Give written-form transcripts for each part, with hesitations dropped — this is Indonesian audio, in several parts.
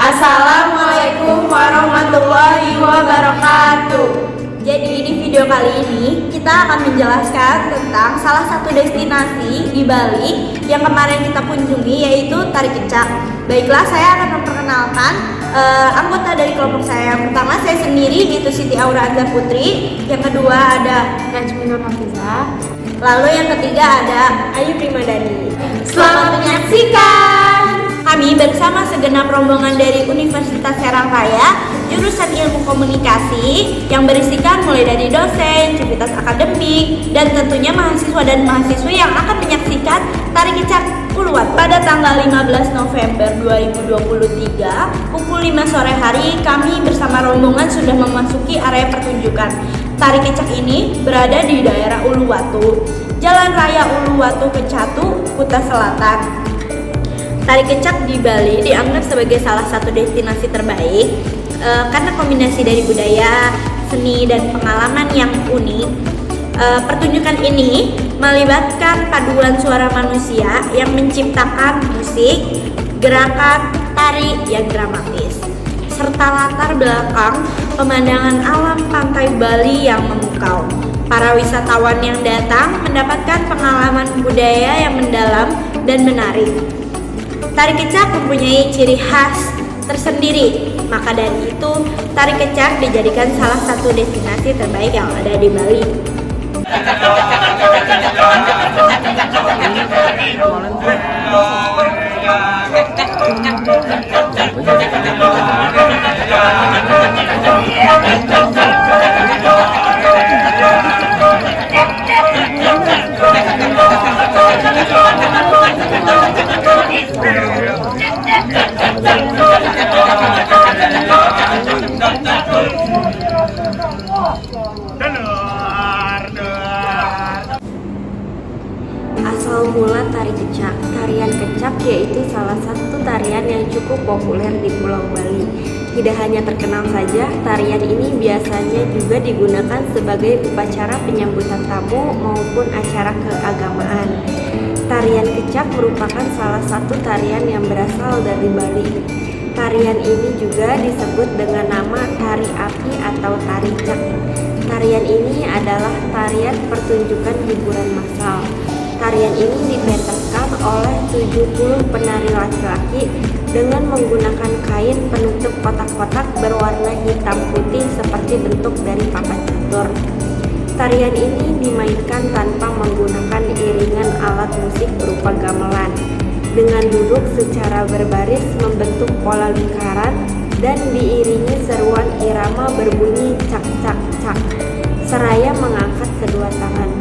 Assalamualaikum warahmatullahi wabarakatuh. Jadi di video kali ini kita akan menjelaskan tentang salah satu destinasi di Bali yang kemarin kita kunjungi, yaitu Tari Kecak. Baiklah, saya akan memperkenalkan anggota dari kelompok saya. Yang pertama saya sendiri, yaitu Siti Aura Azhar Putri. Yang kedua ada Najmi Nur Hafizah. Lalu yang ketiga ada Ayu Primadani. Selamat menyaksikan. Kami bersama segenap rombongan dari Universitas Serang Raya, jurusan Ilmu Komunikasi, yang berisikan mulai dari dosen, civitas akademik, dan tentunya mahasiswa dan mahasiswi yang akan menyaksikan Tari Kecak Uluwatu. Pada tanggal 15 November 2023, pukul 5 sore hari, kami bersama rombongan sudah memasuki area pertunjukan. Tari Kecak ini berada di daerah Uluwatu, Jalan Raya Uluwatu Kecatu, Kuta Selatan. Tari Kecak di Bali dianggap sebagai salah satu destinasi terbaik karena kombinasi dari budaya, seni, dan pengalaman yang unik. Pertunjukan ini melibatkan paduan suara manusia yang menciptakan musik, gerakan tari yang dramatis, serta latar belakang pemandangan alam pantai Bali yang memukau. Para wisatawan yang datang mendapatkan pengalaman budaya yang mendalam dan menarik. Tari Kecak mempunyai ciri khas tersendiri, maka dari itu Tari Kecak dijadikan salah satu destinasi terbaik yang ada di Bali. Asal mula Tari Kecak. Tarian Kecak yaitu salah satu tarian yang cukup populer di Pulau Bali. Tidak hanya terkenal saja, tarian ini biasanya juga digunakan sebagai upacara penyambutan tamu maupun acara keagamaan. Tarian Kecak merupakan salah satu tarian yang berasal dari Bali. Tarian ini juga disebut dengan nama tari api atau tari cak. Tarian ini adalah tarian pertunjukan hiburan massal. Tarian ini dipentaskan oleh 70 penari laki-laki dengan menggunakan kain penutup kotak-kotak berwarna hitam putih seperti bentuk dari papan catur. Tarian ini dimainkan tanpa menggunakan iringan alat musik berupa gamelan, dengan duduk secara berbaris membentuk pola lingkaran dan diiringi seruan irama berbunyi cak cak cak, seraya mengangkat kedua tangan.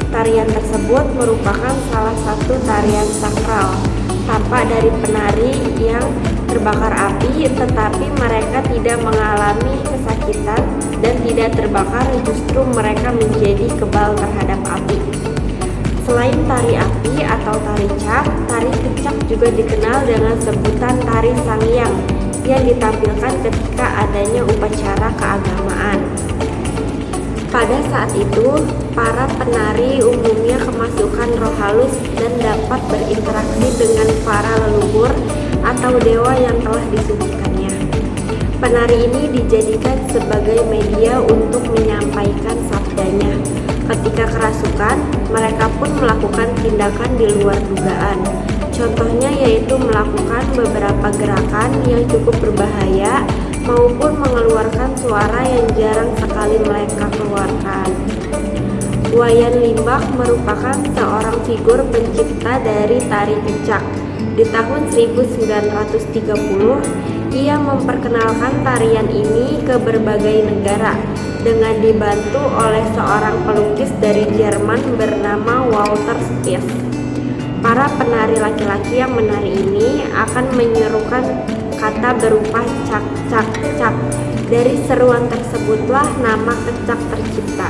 Tarian tersebut merupakan salah satu tarian sakral, tampak dari penari yang terbakar api, tetapi mereka tidak mengalami kesakitan dan tidak terbakar, justru mereka menjadi kebal terhadap api. Selain tari api atau tari cak, Tari Kecak juga dikenal dengan sebutan tari sangyang yang ditampilkan ketika adanya upacara keagamaan. Pada saat itu, para penari umumnya kemasukan roh halus dan dapat berinteraksi dengan para leluhur atau dewa yang telah disucikannya. Penari ini dijadikan sebagai media untuk menyampaikan sabdanya. Ketika kerasukan, mereka pun melakukan tindakan di luar dugaan. Contohnya yaitu melakukan beberapa gerakan yang cukup berbahaya maupun mengeluarkan suara yang jarang sekali mereka keluarkan. Wayan Limbak merupakan seorang figur pencipta dari Tari Kecak. Di tahun 1930, ia memperkenalkan tarian ini ke berbagai negara dengan dibantu oleh seorang pelukis dari Jerman bernama Walter Spies. Para penari laki-laki yang menari ini akan menyerukan kata berupa cak cak cak. Dari seruan tersebutlah nama Kecak tercipta.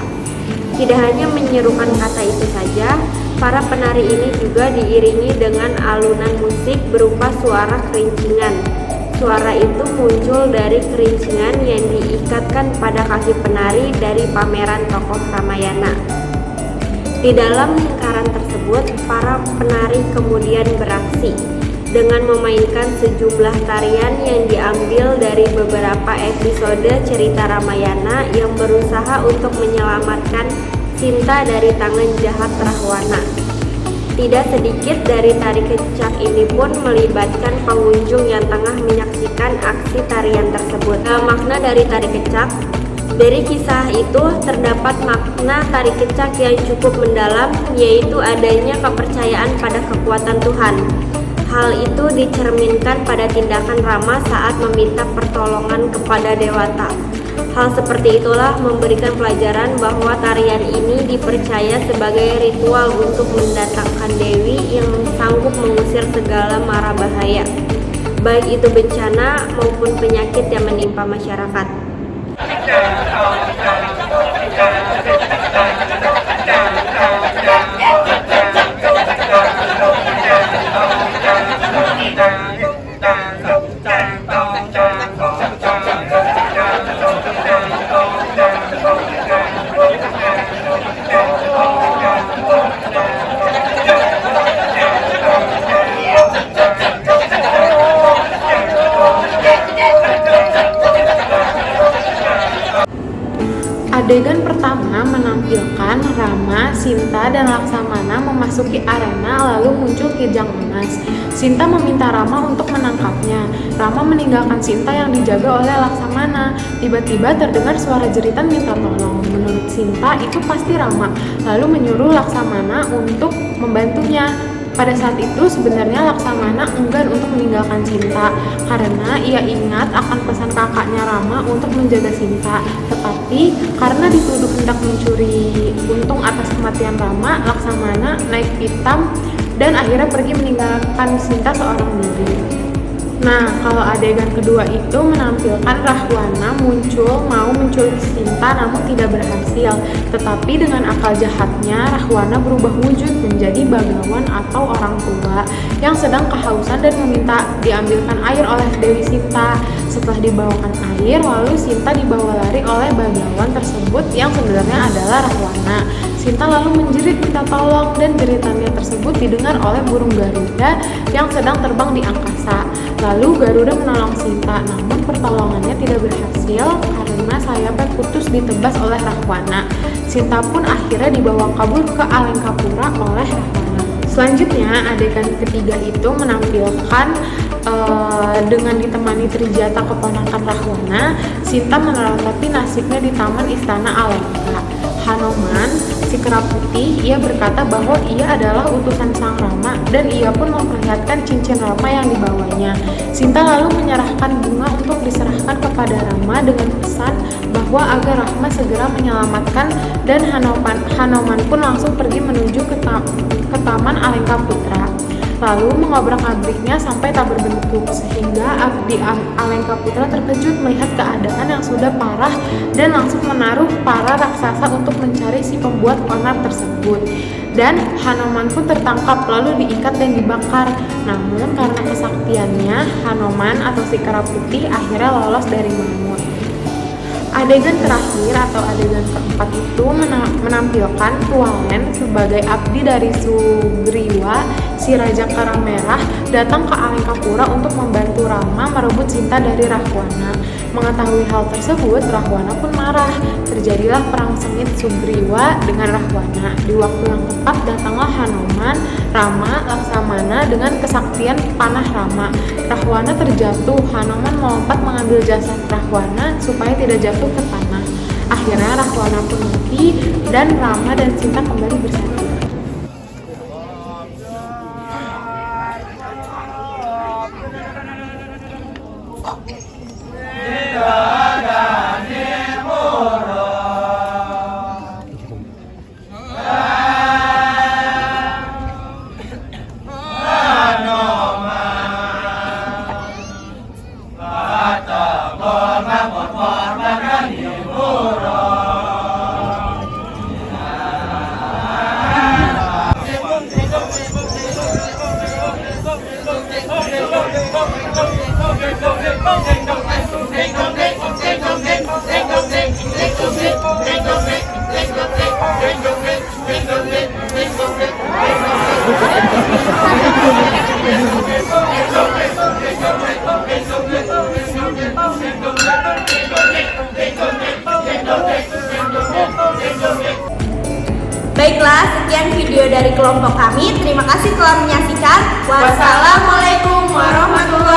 Tidak hanya menyerukan kata itu saja, para penari ini juga diiringi dengan alunan musik berupa suara kerincingan. Suara itu muncul dari kerincingan yang diikatkan pada kaki penari dari pameran tokoh Ramayana. Di dalam lingkaran tersebut, para penari kemudian beraksi. dengan memainkan sejumlah tarian yang diambil dari beberapa episode cerita Ramayana yang berusaha untuk menyelamatkan Sinta dari tangan jahat Rahwana. Tidak sedikit dari tari kecak ini pun melibatkan pengunjung yang tengah menyaksikan aksi tarian tersebut. Makna dari tari kecak. Dari kisah itu terdapat makna tari kecak yang cukup mendalam, yaitu adanya kepercayaan pada kekuatan Tuhan. Hal itu dicerminkan pada tindakan Rama saat meminta pertolongan kepada Dewata. Hal seperti itulah memberikan pelajaran bahwa tarian ini dipercaya sebagai ritual untuk mendatangkan Dewi yang sanggup mengusir segala mara bahaya, baik itu bencana maupun penyakit yang menimpa masyarakat. Adegan pertama menampilkan Rama, Sinta, dan Laksamana memasuki arena lalu muncul Kijang Emas. Sinta meminta Rama untuk menangkapnya. Rama meninggalkan Sinta yang dijaga oleh Laksamana. Tiba-tiba terdengar suara jeritan minta tolong. Menurut Sinta itu pasti Rama, lalu menyuruh Laksamana untuk membantunya. Pada saat itu sebenarnya Laksamana enggan untuk meninggalkan Sinta karena ia ingat akan pesan kakaknya Rama untuk menjaga Sinta. Tetapi karena dituduh hendak mencuri untung atas kematian Rama, Laksamana naik pitam dan akhirnya pergi meninggalkan Sinta seorang diri. Nah, kalau adegan kedua itu menampilkan Rahwana mau menculik Sinta namun tidak berhasil. Tetapi dengan akal jahatnya, Rahwana berubah wujud menjadi bagawan atau orang tua yang sedang kehausan dan meminta diambilkan air oleh Dewi Sinta. Setelah dibawakan air, lalu Sinta dibawa lari oleh bagawan tersebut yang sebenarnya adalah Rahwana. Sinta lalu menjerit minta tolong dan jeritannya tersebut didengar oleh burung Garuda yang sedang terbang di angkasa. Lalu Garuda menolong Sinta, namun pertolongannya tidak berhasil karena sayapnya putus ditebas oleh Rahwana. Sinta pun akhirnya dibawa kabur ke Alengkapura oleh Rahwana. Selanjutnya, adegan ketiga itu menampilkan dengan ditemani Trijata keponakan Rahwana, Sinta menratapi nasibnya di taman istana Alengka. Hanoman, si kera putih, ia berkata bahwa ia adalah utusan sang Rama dan ia pun memperlihatkan cincin Rama yang dibawanya. Sinta lalu menyerahkan bunga untuk diserahkan kepada Rama dengan pesan bahwa agar Rama segera menyelamatkan, dan Hanoman pun langsung pergi menuju ke taman Alengkaputra. Lalu mengobrak-abriknya sampai tak berbentuk, sehingga Abdi Alengkaputra terkejut melihat keadaan yang sudah parah dan langsung menaruh para raksasa untuk mencari si pembuat onar tersebut. Dan Hanoman pun tertangkap lalu diikat dan dibakar. Namun karena kesaktiannya, Hanoman atau si kera putih akhirnya lolos dari maut. Adegan terakhir atau adegan keempat itu menampilkan Tualen sebagai abdi dari Sugriwa, si Raja Kerang Merah, datang ke Alengkapura untuk membantu Rama merebut Sinta dari Rahwana. Mengetahui hal tersebut, Rahwana pun marah. Terjadilah perang sengit Sugriwa dengan Rahwana. Di waktu yang tepat datanglah Hanoman, Rama, Laksamana dengan kesaktian panah Rama. Rahwana terjatuh. Hanoman melompat mengambil jasad Rahwana supaya tidak jatuh ke tanah. Akhirnya Rahwana pun mati dan Rama dan Sinta kembali bersatu. Baiklah, sekian video dari kelompok kami. Terima kasih telah menyaksikan. Wassalamualaikum warahmatullahi wabarakatuh.